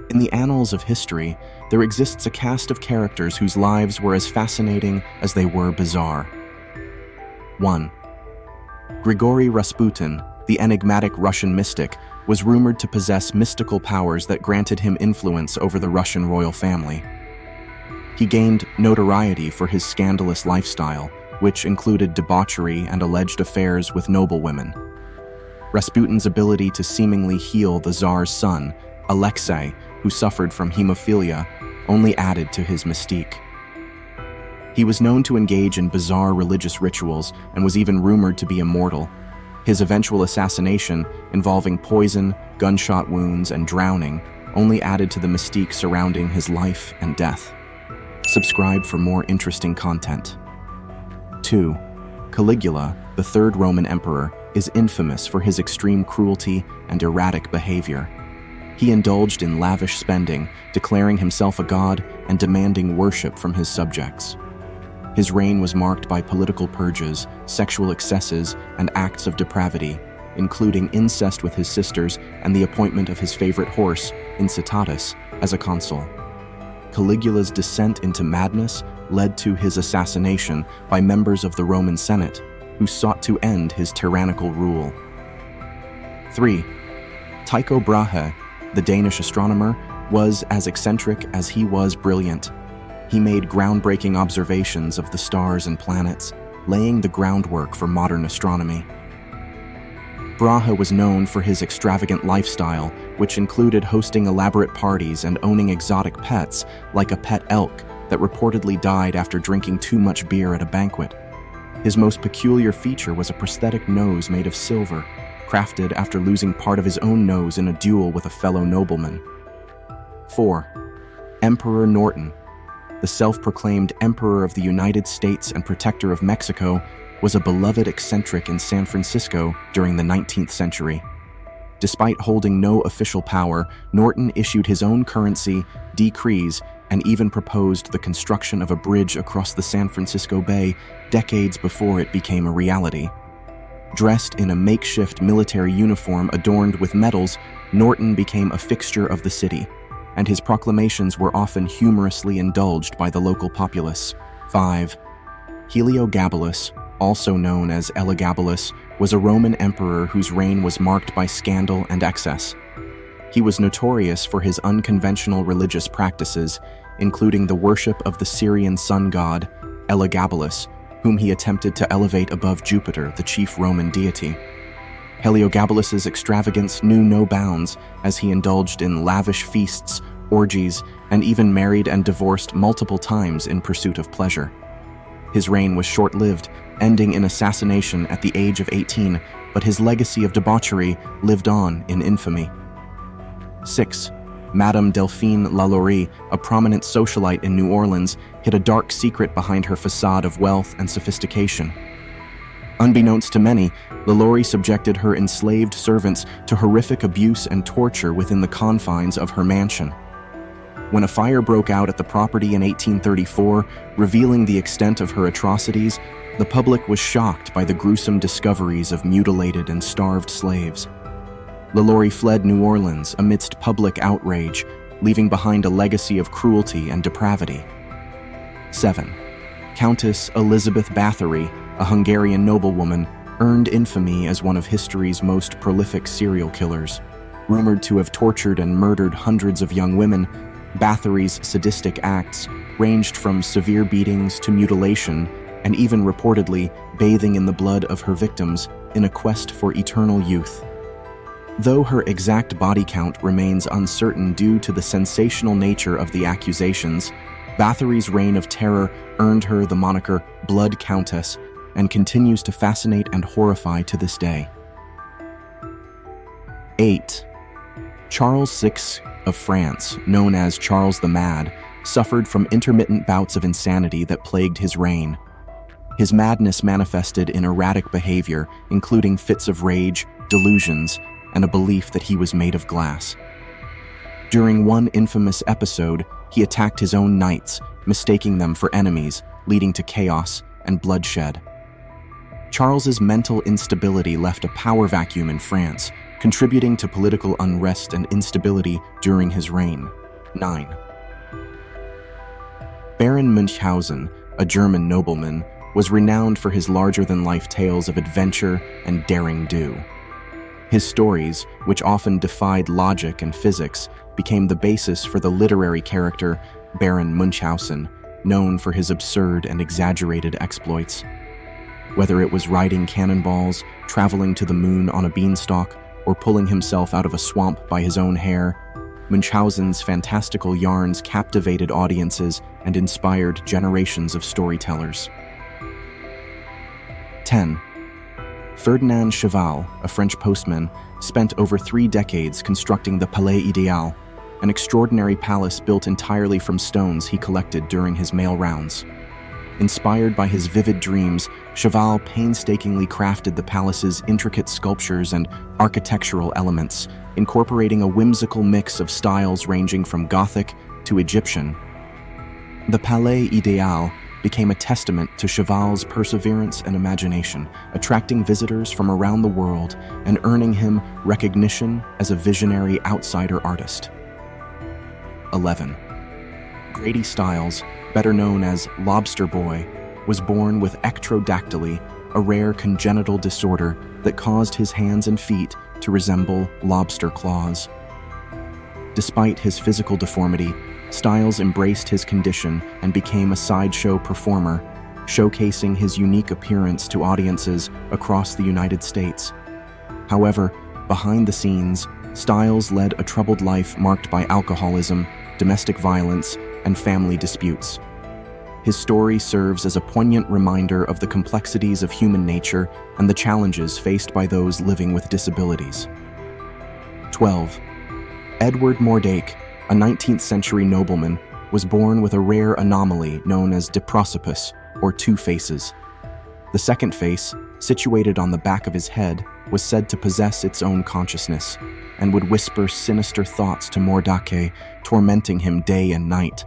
In the annals of history, there exists a cast of characters whose lives were as fascinating as they were bizarre. 1. Grigori Rasputin, the enigmatic Russian mystic, was rumored to possess mystical powers that granted him influence over the Russian royal family. He gained notoriety for his scandalous lifestyle, which included debauchery and alleged affairs with noblewomen. Rasputin's ability to seemingly heal the Tsar's son, Alexei, who suffered from hemophilia, only added to his mystique. He was known to engage in bizarre religious rituals and was even rumored to be immortal. His eventual assassination, involving poison, gunshot wounds, and drowning, only added to the mystique surrounding his life and death. Subscribe for more interesting content. 2. Caligula, the third Roman emperor, is infamous for his extreme cruelty and erratic behavior. He indulged in lavish spending, declaring himself a god and demanding worship from his subjects. His reign was marked by political purges, sexual excesses, and acts of depravity, including incest with his sisters and the appointment of his favorite horse, Incitatus, as a consul. Caligula's descent into madness led to his assassination by members of the Roman Senate, who sought to end his tyrannical rule. 3. Tycho Brahe, the Danish astronomer, was as eccentric as he was brilliant. He made groundbreaking observations of the stars and planets, laying the groundwork for modern astronomy. Brahe was known for his extravagant lifestyle, which included hosting elaborate parties and owning exotic pets, like a pet elk that reportedly died after drinking too much beer at a banquet. His most peculiar feature was a prosthetic nose made of silver, crafted after losing part of his own nose in a duel with a fellow nobleman. 4. Emperor Norton, the self-proclaimed Emperor of the United States and Protector of Mexico, was a beloved eccentric in San Francisco during the 19th century. Despite holding no official power, Norton issued his own currency, decrees, and even proposed the construction of a bridge across the San Francisco Bay decades before it became a reality. Dressed in a makeshift military uniform adorned with medals, Norton became a fixture of the city, and his proclamations were often humorously indulged by the local populace. 5. Heliogabalus, also known as Heliogabalus, was a Roman emperor whose reign was marked by scandal and excess. He was notorious for his unconventional religious practices, including the worship of the Syrian sun god, Heliogabalus, whom he attempted to elevate above Jupiter, the chief Roman deity. Heliogabalus's extravagance knew no bounds, as he indulged in lavish feasts, orgies, and even married and divorced multiple times in pursuit of pleasure. His reign was short-lived, ending in assassination at the age of 18, but his legacy of debauchery lived on in infamy. 6. Madame Delphine LaLaurie, a prominent socialite in New Orleans, hid a dark secret behind her facade of wealth and sophistication. Unbeknownst to many, LaLaurie subjected her enslaved servants to horrific abuse and torture within the confines of her mansion. When a fire broke out at the property in 1834, revealing the extent of her atrocities, the public was shocked by the gruesome discoveries of mutilated and starved slaves. LaLaurie fled New Orleans amidst public outrage, leaving behind a legacy of cruelty and depravity. 7. Countess Elizabeth Bathory, a Hungarian noblewoman, earned infamy as one of history's most prolific serial killers. Rumored to have tortured and murdered hundreds of young women, Bathory's sadistic acts ranged from severe beatings to mutilation, and even reportedly bathing in the blood of her victims in a quest for eternal youth. Though her exact body count remains uncertain due to the sensational nature of the accusations, Bathory's reign of terror earned her the moniker Blood Countess and continues to fascinate and horrify to this day. 8. Charles VI of France, known as Charles the Mad, suffered from intermittent bouts of insanity that plagued his reign. His madness manifested in erratic behavior, including fits of rage, delusions, and a belief that he was made of glass. During one infamous episode, he attacked his own knights, mistaking them for enemies, leading to chaos and bloodshed. Charles's mental instability left a power vacuum in France, contributing to political unrest and instability during his reign. 9. Baron Münchhausen, a German nobleman, was renowned for his larger-than-life tales of adventure and daring-do. His stories, which often defied logic and physics, became the basis for the literary character Baron Munchausen, known for his absurd and exaggerated exploits. Whether it was riding cannonballs, traveling to the moon on a beanstalk, or pulling himself out of a swamp by his own hair, Munchausen's fantastical yarns captivated audiences and inspired generations of storytellers. 10. Ferdinand Cheval, a French postman, spent over 3 decades constructing the Palais Ideal, an extraordinary palace built entirely from stones he collected during his mail rounds. Inspired by his vivid dreams, Cheval painstakingly crafted the palace's intricate sculptures and architectural elements, incorporating a whimsical mix of styles ranging from Gothic to Egyptian. The Palais Ideal became a testament to Cheval's perseverance and imagination, attracting visitors from around the world and earning him recognition as a visionary outsider artist. 11. Grady Styles, better known as Lobster Boy, was born with ectrodactyly, a rare congenital disorder that caused his hands and feet to resemble lobster claws. Despite his physical deformity, Styles embraced his condition and became a sideshow performer, showcasing his unique appearance to audiences across the United States. However, behind the scenes, Styles led a troubled life marked by alcoholism, domestic violence, and family disputes. His story serves as a poignant reminder of the complexities of human nature and the challenges faced by those living with disabilities. 12. Edward Mordake, a 19th century nobleman, was born with a rare anomaly known as diprosopus, or 2 faces. The second face, situated on the back of his head, was said to possess its own consciousness and would whisper sinister thoughts to Mordake, tormenting him day and night.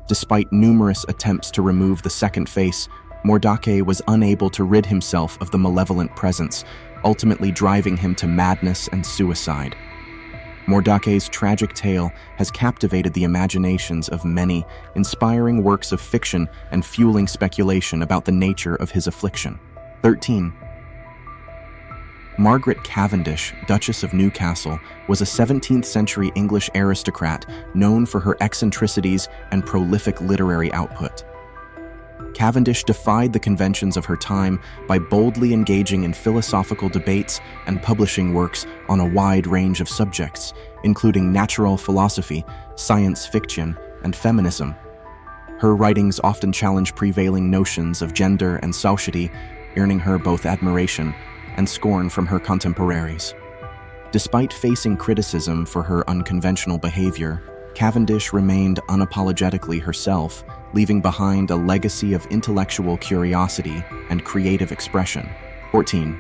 Despite numerous attempts to remove the second face, Mordrake was unable to rid himself of the malevolent presence, ultimately driving him to madness and suicide. Mordake's tragic tale has captivated the imaginations of many, inspiring works of fiction and fueling speculation about the nature of his affliction. 13. Margaret Cavendish, Duchess of Newcastle, was a 17th century English aristocrat known for her eccentricities and prolific literary output. Cavendish defied the conventions of her time by boldly engaging in philosophical debates and publishing works on a wide range of subjects, including natural philosophy, science fiction, and feminism. Her writings often challenge prevailing notions of gender and society, earning her both admiration and scorn from her contemporaries. Despite facing criticism for her unconventional behavior, Cavendish remained unapologetically herself, leaving behind a legacy of intellectual curiosity and creative expression. 14.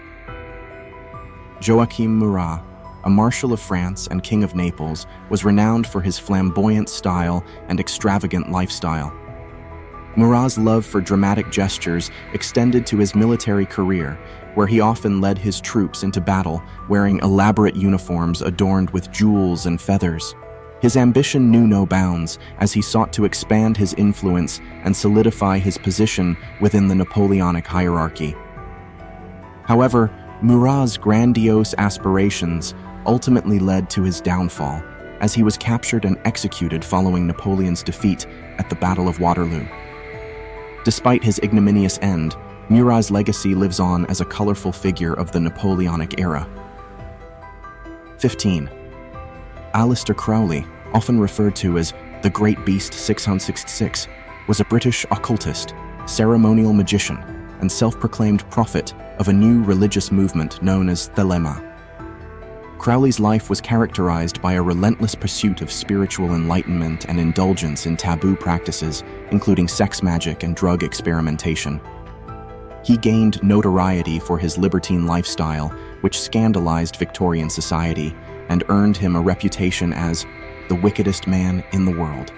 Joachim Murat, a Marshal of France and King of Naples, was renowned for his flamboyant style and extravagant lifestyle. Murat's love for dramatic gestures extended to his military career, where he often led his troops into battle wearing elaborate uniforms adorned with jewels and feathers. His ambition knew no bounds as he sought to expand his influence and solidify his position within the Napoleonic hierarchy. However, Murat's grandiose aspirations ultimately led to his downfall, as he was captured and executed following Napoleon's defeat at the Battle of Waterloo. Despite his ignominious end, Murat's legacy lives on as a colorful figure of the Napoleonic era. 15. Aleister Crowley, often referred to as the Great Beast 666, was a British occultist, ceremonial magician, and self-proclaimed prophet of a new religious movement known as Thelema. Crowley's life was characterized by a relentless pursuit of spiritual enlightenment and indulgence in taboo practices, including sex magic and drug experimentation. He gained notoriety for his libertine lifestyle, which scandalized Victorian society and earned him a reputation as the wickedest man in the world.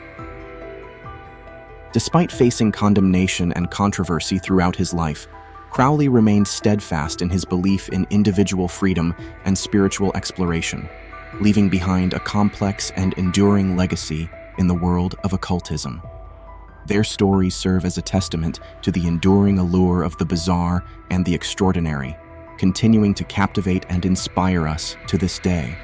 Despite facing condemnation and controversy throughout his life, Crowley remained steadfast in his belief in individual freedom and spiritual exploration, leaving behind a complex and enduring legacy in the world of occultism. Their stories serve as a testament to the enduring allure of the bizarre and the extraordinary, continuing to captivate and inspire us to this day.